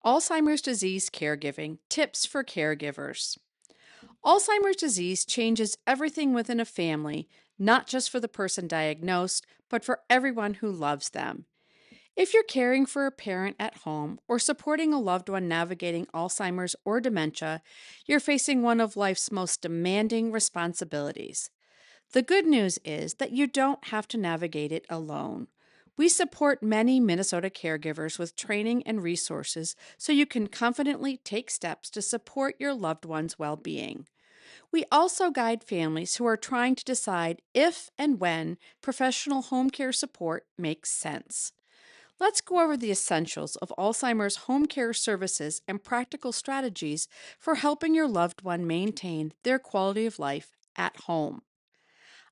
Alzheimer's disease caregiving tips for caregivers. Alzheimer's disease changes everything within a family, not just for the person diagnosed, but for everyone who loves them. If you're caring for a parent at home or supporting a loved one navigating Alzheimer's or dementia, you're facing one of life's most demanding responsibilities. The good news is that you don't have to navigate it alone. We support many Minnesota caregivers with training and resources so you can confidently take steps to support your loved one's well being. We also guide families who are trying to decide if and when professional home care support makes sense. Let's go over the essentials of Alzheimer's home care services and practical strategies for helping your loved one maintain their quality of life at home.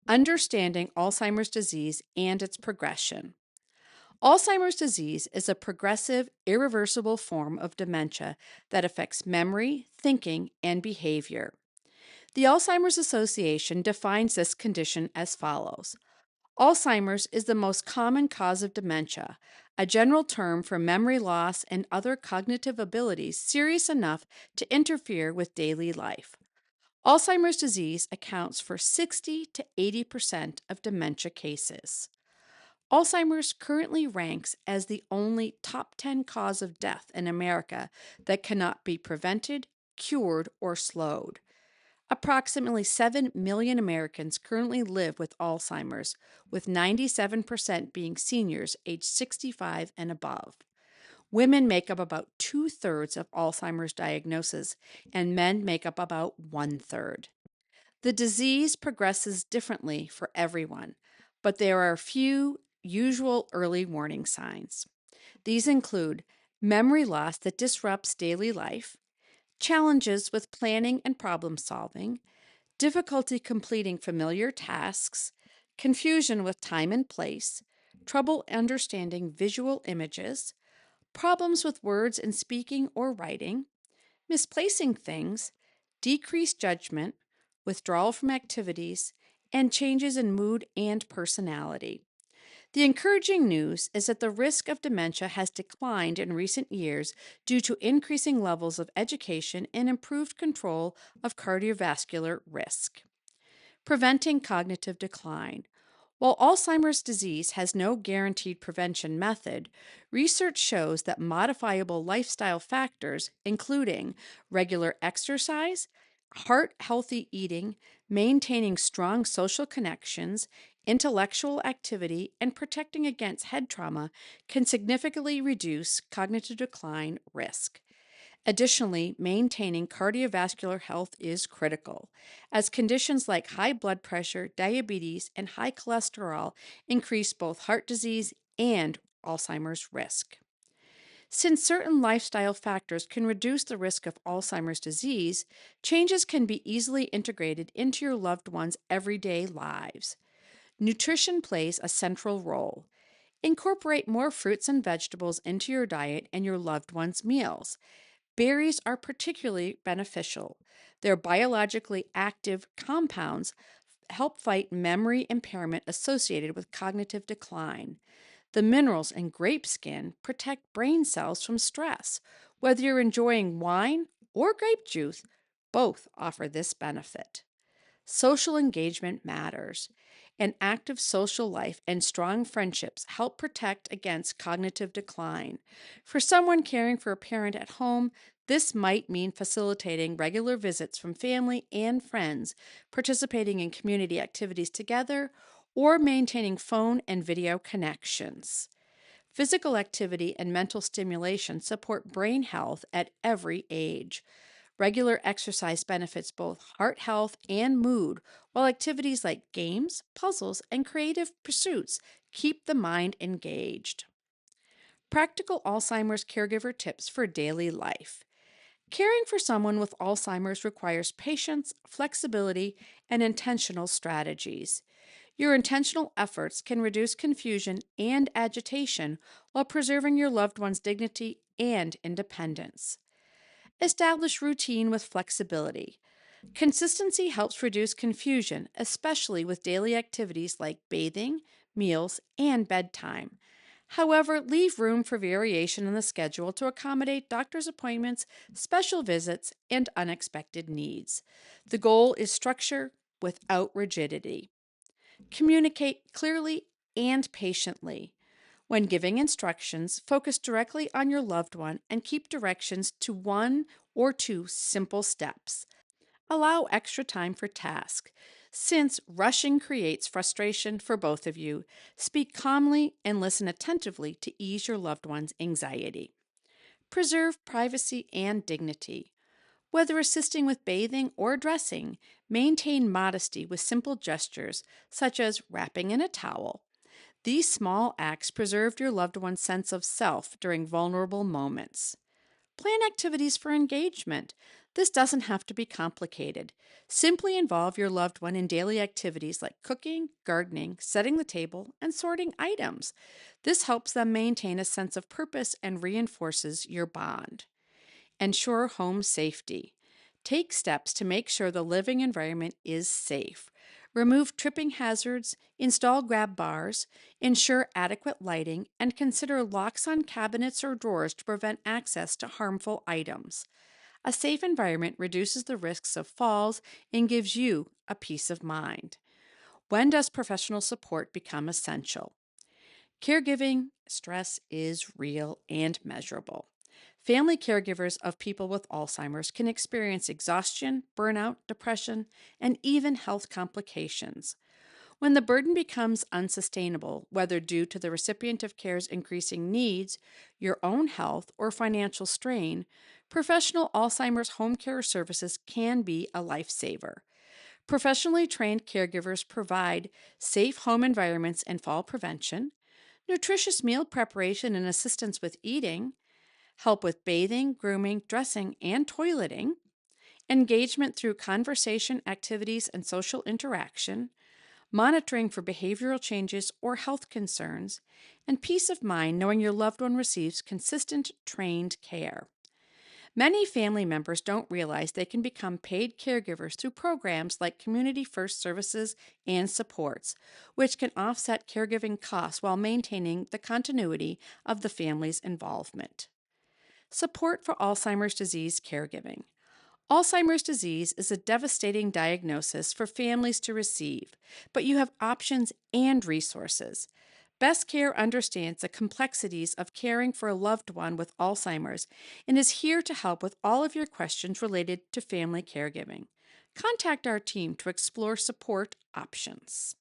Understanding Alzheimer's disease and its progression. Alzheimer's disease is a progressive, irreversible form of dementia that affects memory, thinking, and behavior. The Alzheimer's Association defines this condition as follows. Alzheimer's is the most common cause of dementia, a general term for memory loss and other cognitive abilities serious enough to interfere with daily life. Alzheimer's disease accounts for 60 to 80% of dementia cases. Alzheimer's currently ranks as the only top 10 cause of death in America that cannot be prevented, cured, or slowed. Approximately 7 million Americans currently live with Alzheimer's, with 97% being seniors aged 65 and above. Women make up about 2/3 of Alzheimer's diagnoses, and men make up about 1/3. The disease progresses differently for everyone, but there are a few usual early warning signs. These include memory loss that disrupts daily life, challenges with planning and problem solving, difficulty completing familiar tasks, confusion with time and place, trouble understanding visual images, problems with words in speaking or writing, misplacing things, decreased judgment, withdrawal from activities, and changes in mood and personality. The encouraging news is that the risk of dementia has declined in recent years due to increasing levels of education and improved control of cardiovascular risk. Preventing cognitive decline. While Alzheimer's disease has no guaranteed prevention method, research shows that modifiable lifestyle factors, including regular exercise, heart healthy eating, maintaining strong social connections, intellectual activity, and protecting against head trauma, can significantly reduce cognitive decline risk. Additionally, maintaining cardiovascular health is critical, as conditions like high blood pressure, diabetes, and high cholesterol increase both heart disease and Alzheimer's risk. Since certain lifestyle factors can reduce the risk of Alzheimer's disease, changes can be easily integrated into your loved one's everyday lives. Nutrition plays a central role. Incorporate more fruits and vegetables into your diet and your loved one's meals. Berries are particularly beneficial. Their biologically active compounds help fight memory impairment associated with cognitive decline. The minerals in grape skin protect brain cells from stress. Whether you're enjoying wine or grape juice, both offer this benefit. Social engagement matters. An active social life and strong friendships help protect against cognitive decline. For someone caring for a parent at home, this might mean facilitating regular visits from family and friends, participating in community activities together, or maintaining phone and video connections. Physical activity and mental stimulation support brain health at every age. Regular exercise benefits both heart health and mood, while activities like games, puzzles, and creative pursuits keep the mind engaged. Practical Alzheimer's caregiver tips for daily life. Caring for someone with Alzheimer's requires patience, flexibility, and intentional strategies. Your intentional efforts can reduce confusion and agitation while preserving your loved one's dignity and independence. Establish routine with flexibility. Consistency helps reduce confusion, especially with daily activities like bathing, meals, and bedtime. However, leave room for variation in the schedule to accommodate doctor's appointments, special visits, and unexpected needs. The goal is structure without rigidity. Communicate clearly and patiently. When giving instructions, focus directly on your loved one and keep directions to one or two simple steps. Allow extra time for tasks. Since rushing creates frustration for both of you, speak calmly and listen attentively to ease your loved one's anxiety. Preserve privacy and dignity. Whether assisting with bathing or dressing, maintain modesty with simple gestures such as wrapping in a towel. These small acts preserve your loved one's sense of self during vulnerable moments. Plan activities for engagement. This doesn't have to be complicated. Simply involve your loved one in daily activities like cooking, gardening, setting the table, and sorting items. This helps them maintain a sense of purpose and reinforces your bond. Ensure home safety. Take steps to make sure the living environment is safe. Remove tripping hazards, install grab bars, ensure adequate lighting, and consider locks on cabinets or drawers to prevent access to harmful items. A safe environment reduces the risks of falls and gives you a peace of mind. When does professional support become essential? Caregiving stress is real and measurable. Family caregivers of people with Alzheimer's can experience exhaustion, burnout, depression, and even health complications. When the burden becomes unsustainable, whether due to the recipient of care's increasing needs, your own health, or financial strain, professional Alzheimer's home care services can be a lifesaver. Professionally trained caregivers provide safe home environments and fall prevention, nutritious meal preparation and assistance with eating, help with bathing, grooming, dressing, and toileting, engagement through conversation, activities, and social interaction, monitoring for behavioral changes or health concerns, and peace of mind knowing your loved one receives consistent, trained care. Many family members don't realize they can become paid caregivers through programs like Community First Services and Supports, which can offset caregiving costs while maintaining the continuity of the family's involvement. Support for Alzheimer's disease caregiving. Alzheimer's disease is a devastating diagnosis for families to receive, but you have options and resources. Best Care understands the complexities of caring for a loved one with Alzheimer's and is here to help with all of your questions related to family caregiving. Contact our team to explore support options.